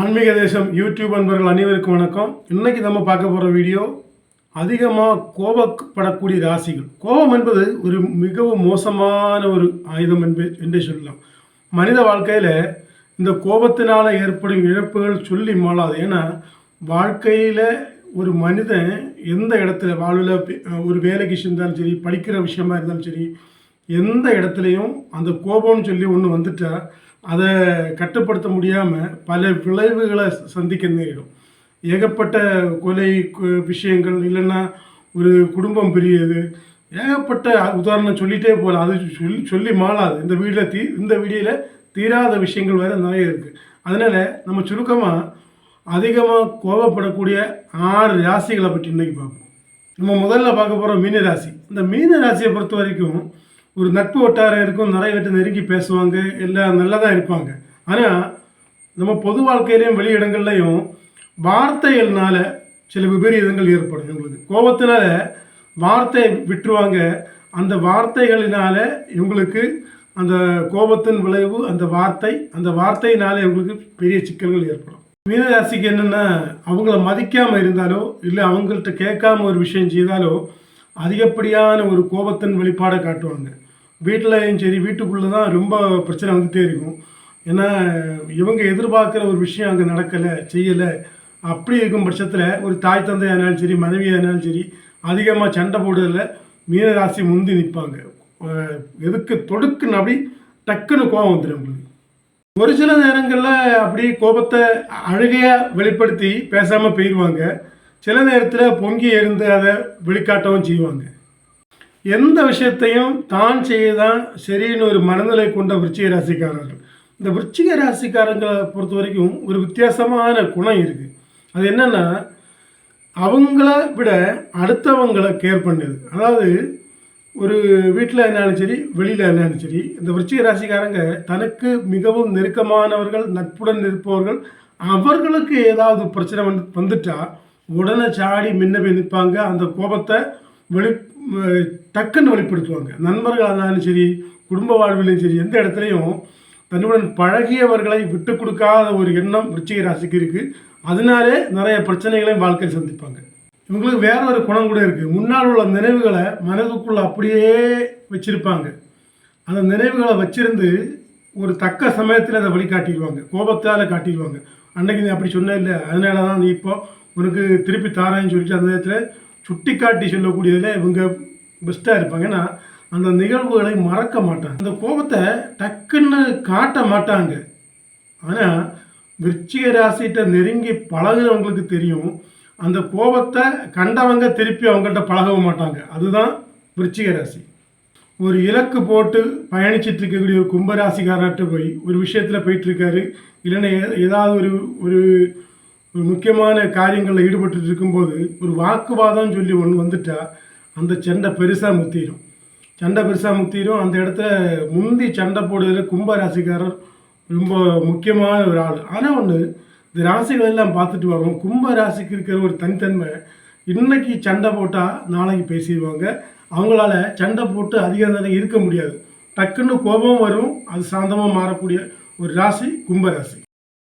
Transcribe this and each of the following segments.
ஆன்மீக தேசம் யூடியூப் அன்பர்கள் அனைவருக்கும் வணக்கம். இன்னைக்கு நம்ம பார்க்க போகிற வீடியோ அதிகமாக கோபப்படக்கூடிய ராசிகள். கோபம் என்பது ஒரு மிகவும் மோசமான ஒரு ஆயுதம் என்றே சொல்லலாம். மனித வாழ்க்கையில் இந்த கோபத்தினால் ஏற்படும் இழப்புகள் சொல்லி மாளாது. ஏன்னா வாழ்க்கையில் ஒரு மனிதன் எந்த இடத்துல வாழ்வில் ஒரு வேலைக்கு செஞ்சாலும் சரி, படிக்கிற விஷயமா இருந்தாலும் சரி, எந்த இடத்துலையும் அந்த கோபம்னு சொல்லி ஒன்று வந்துட்டா அதை கட்டுப்படுத்த முடியாமல் பல விளைவுகளை சந்திக்க நேரிடும். ஏகப்பட்ட கொலை விஷயங்கள், இல்லைன்னா ஒரு குடும்பம் பிரியது, ஏகப்பட்ட உதாரணம் சொல்லிகிட்டே போகலாம். அது சொல்லி மாளாது. இந்த வீடியோவில் தீராத விஷயங்கள் வேறு நிறைய இருக்குது. அதனால் நம்ம சுருக்கமாக அதிகமாக கோபப்படக்கூடிய 6 ராசிகளை பற்றி இன்றைக்கி பார்ப்போம். நம்ம முதல்ல பார்க்க போகிற மீன ராசி. இந்த மீன ராசியை பொறுத்த வரைக்கும் ஒரு நட்பு வட்டாரம் இருக்கும், நிறைய பேர்ட்ட நெருங்கி பேசுவாங்க, எல்லாம் நல்லா தான் இருப்பாங்க. ஆனால் நம்ம பொது வாழ்க்கையிலையும் வெளி இடங்கள்லையும் வார்த்தைகள்னால சில விபரீதங்கள் ஏற்படும். இவங்களுக்கு கோபத்தினால வார்த்தை விட்டுருவாங்க. அந்த வார்த்தைகளினால இவங்களுக்கு அந்த கோபத்தின் விளைவு அந்த வார்த்தையினால இவங்களுக்கு பெரிய சிக்கல்கள் ஏற்படும். மீனராசிக்கு என்னென்னா, அவங்கள மதிக்காமல் இருந்தாலோ இல்லை அவங்கள்ட்ட கேட்காம ஒரு விஷயம் செய்தாலோ அதிகப்படியான ஒரு கோபத்தின் வெளிப்பாடை காட்டுவாங்க. வீட்டிலையும் சரி, வீட்டுக்குள்ளே தான் ரொம்ப பிரச்சனை வந்துகிட்டே இருக்கும். ஏன்னா இவங்க எதிர்பார்க்குற ஒரு விஷயம் அங்கே நடக்கலை, செய்யலை. அப்படி இருக்கும் பட்சத்தில் ஒரு தாய் தந்தையானாலும் சரி, மனைவியானாலும் சரி, அதிகமாக சண்டை போடுறதில் மீனராசி முந்தி நிற்பாங்க. எதுக்கு தொடுக்குன்னு அப்படி டக்குன்னு கோபம் வந்துடும் உங்களுக்கு. ஒரு சில நேரங்களில் அப்படி கோபத்தை அழுகையாக வெளிப்படுத்தி பேசாமல் போயிடுவாங்க. சில நேரத்தில் பொங்கி எழுந்து அதை வெளிக்காட்டவும் செய்வாங்க. எந்த விஷயத்தையும் தான் செய்யதான் சரின்னு ஒரு மனநிலை கொண்ட விருச்சிக ராசிக்காரர்கள். இந்த விருச்சிக ராசிக்காரங்களை பொறுத்த வரைக்கும் ஒரு வித்தியாசமான குணம் இருக்குது. அது என்னென்னா, அவங்கள விட அடுத்தவங்களை கேர் பண்ணுது. அதாவது ஒரு வீட்டில் என்னாலும் சரி, வெளியில் என்னாலும் சரி, இந்த விருச்சிக ராசிக்காரங்க தனக்கு மிகவும் நெருக்கமானவர்கள், நட்புடன் இருப்பவர்கள், அவர்களுக்கு ஏதாவது பிரச்சனை வந்துட்டா உடனே சாடி முன்ன போய் நிற்பாங்க. அந்த கோபத்தை டக்குன்னு வெளிப்படுத்துவாங்க. நண்பர்கள் ஆனாலும் சரி, குடும்ப வாழ்விலையும் சரி, எந்த இடத்துலையும் தன்னுடன் பழகியவர்களை விட்டு கொடுக்காத ஒரு எண்ணம் விருச்சிக ராசிக்கு இருக்குது. அதனாலே நிறைய பிரச்சனைகளையும் வாழ்க்கையில் சந்திப்பாங்க. இவங்களுக்கு வேற ஒரு குணம் கூட இருக்குது. முன்னால் உள்ள நினைவுகளை மனதுக்குள்ளே அப்படியே வச்சுருப்பாங்க. அந்த நினைவுகளை வச்சிருந்து ஒரு தக்க சமயத்தில் அதை வழிகாட்டிடுவாங்க, கோபத்தால் காட்டிடுவாங்க. அன்னைக்கு நீ அப்படி சொன்ன இல்லை, அதனால தான் நீ இப்போ உனக்கு திருப்பி தாரேன்னு சொல்லிட்டு அந்த நேரத்தில் சுட்டி காட்டி சொல்லக்கூடியதில் இவங்க பெஸ்ட்டாக இருப்பாங்க. ஏன்னா அந்த நிகழ்வுகளை மறக்க மாட்டாங்க. அந்த கோபத்தை டக்குன்னு காட்ட மாட்டாங்க. ஆனால் விருச்சிக ராசிகிட்ட நெருங்கி பழகுறவங்களுக்கு தெரியும், அந்த கோபத்தை கண்டவங்க திருப்பி அவங்கள்ட்ட பழகவும் மாட்டாங்க. அதுதான் விருச்சிக ராசி. ஒரு இலக்கு போட்டு பயணிச்சிட்டு இருக்கக்கூடிய ஒரு கும்பராசிக்காரர்கிட்ட போய் ஒரு விஷயத்தில் போயிட்டுருக்காரு, இல்லைன்னா ஏதாவது ஒரு முக்கியமான காரியங்களில் ஈடுபட்டு இருக்கும்போது ஒரு வாக்குவாதம் சொல்லி ஒன்று வந்துட்டா அந்த சண்டை பெருசாக முத்திடும். அந்த இடத்துல முந்தி சண்டை போடுறதுல கும்பராசிக்காரர் ரொம்ப முக்கியமான ஒரு ஆள். ஆனால் ஒன்று, இந்த ராசிகள் எல்லாம் பார்த்துட்டு வரோம், கும்பராசிக்கு இருக்கிற ஒரு தனித்தன்மை, இன்னைக்கு சண்டை போட்டால் நாளைக்கு பேசிடுவாங்க. அவங்களால சண்டை போட்டு அதிக நேரம் இருக்க முடியாது. டக்குன்னு கோபம் வரும், அது சாந்தமாக மாறக்கூடிய ஒரு ராசி கும்பராசி.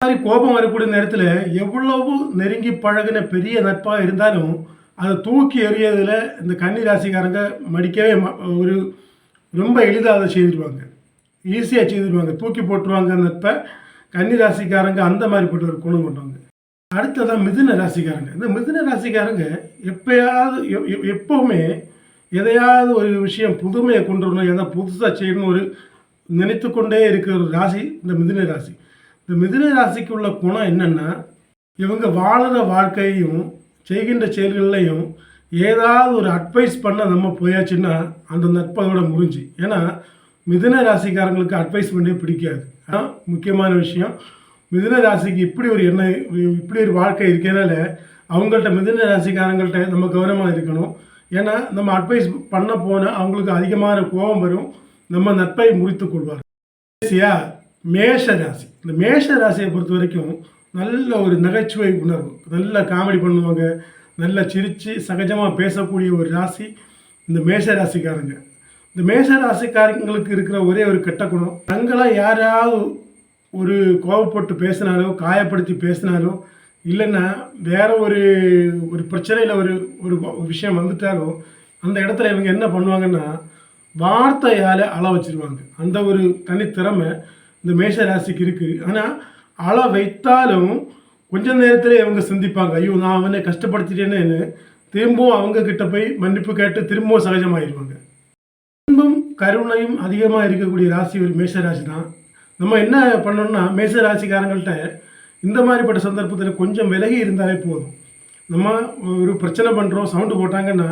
மாதிரி கோபம் வரக்கூடிய நேரத்தில் எவ்வளவு நெருங்கி பழகின பெரிய நட்பாக இருந்தாலும் அதை தூக்கி எறியதில் இந்த கன்னி ராசிக்காரங்க மடிக்கவே ஒரு ரொம்ப எளிதாக அதை செய்திருவாங்க, ஈஸியாக செய்திருவாங்க, தூக்கி போட்டுருவாங்க நட்பை. கன்னி ராசிக்காரங்க அந்த மாதிரிப்பட்ட ஒரு குணம் கொண்டவங்க. அடுத்ததான் மிதுன ராசிக்காரங்க. இந்த மிதுன ராசிக்காரங்க எப்போவுமே எதையாவது ஒரு விஷயம் புதுமையை கொண்டு வரணும், எதை புதுசாக செய்யணும் ஒரு நினைத்து கொண்டே இருக்கிற ஒரு ராசி இந்த மிதுன ராசி. இந்த மிதுன ராசிக்கு உள்ள குணம் என்னென்னா, இவங்க வாழுற வாழ்க்கையும் செய்கின்ற செயல்கள்லையும் ஏதாவது ஒரு அட்வைஸ் பண்ண நம்ம போயாச்சுன்னா அந்த நட்பதோட முறிஞ்சு. ஏன்னா மிதுன ராசிக்காரங்களுக்கு அட்வைஸ் பண்ணி பிடிக்காது. ஆனால் முக்கியமான விஷயம், மிதுன ராசிக்கு இப்படி ஒரு எண்ணம், இப்படி ஒரு வாழ்க்கை இருக்கனால அவங்கள்ட்ட மிதுன ராசிக்காரங்கள்ட்ட நம்ம கவனமாக இருக்கணும். ஏன்னா நம்ம அட்வைஸ் பண்ண போனால் அவங்களுக்கு அதிகமான கோபம் வரும், நம்ம நட்பை முறித்து கொள்வார். மேஷ ராசி. இந்த மேஷ ராசியை பொறுத்த வரைக்கும் நல்ல ஒரு நகைச்சுவை உணர்வு, நல்ல காமெடி பண்ணுவாங்க, நல்ல சிரித்து சகஜமாக பேசக்கூடிய ஒரு ராசி இந்த மேஷ ராசிக்காரங்க. இந்த மேஷ ராசிக்காரங்களுக்கு இருக்கிற ஒரே ஒரு கெட்ட குணம், தங்களாக யாராவது ஒரு கோவப்பட்டு பேசினாலோ காயப்படுத்தி பேசினாலோ இல்லைன்னா வேற ஒரு ஒரு பிரச்சனையில் ஒரு ஒரு விஷயம் வந்துட்டாலோ அந்த இடத்துல இவங்க என்ன பண்ணுவாங்கன்னா வார்த்தையால் அள வச்சிருவாங்க. அந்த ஒரு தனித்திறமை இந்த மேஷ ராசிக்கு இருக்குது. ஆனால் அள வைத்தாலும் கொஞ்ச நேரத்திலே இவங்க சிந்திப்பாங்க, ஐயோ நான் அவனை கஷ்டப்படுத்திட்டேன்னு திரும்பவும் அவங்க கிட்ட போய் மன்னிப்பு கேட்டு திரும்பவும் சகஜமாகிடுவாங்க. அன்பும் கருணையும் அதிகமாக இருக்கக்கூடிய ராசி ஒரு மேஷ ராசி தான். நம்ம என்ன பண்ணோம்னா மேஷ ராசிக்காரங்கள்ட்ட இந்த மாதிரிப்பட்ட சந்தர்ப்பத்தில் கொஞ்சம் விலகி இருந்தாலே போதும். நம்ம ஒரு பிரச்சனை பண்ணுறோம், சவுண்டு போட்டாங்கன்னா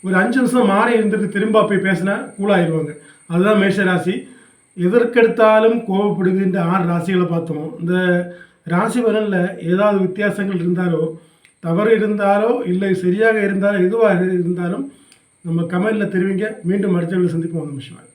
ஒரு 5 நிமிஷம் மாறி இருந்துட்டு திரும்ப போய் பேசினா கூலாகிடுவாங்க. அதுதான் மேஷ ராசி. எதற்கெடுத்தாலும் கோவப்படுகின்ற 6 ராசிகளை பார்த்தோம். இந்த ராசி பலனில் ஏதாவது வித்தியாசங்கள் இருந்தாலோ தவறு இருந்தாலோ இல்லை சரியாக இருந்தாலோ எதுவாக இருந்தாலும் நம்ம கமெண்டில் தெரிவிங்க. மீண்டும் அடுத்த வீடியோவில் சந்திப்போம். நமஸ்காரம்.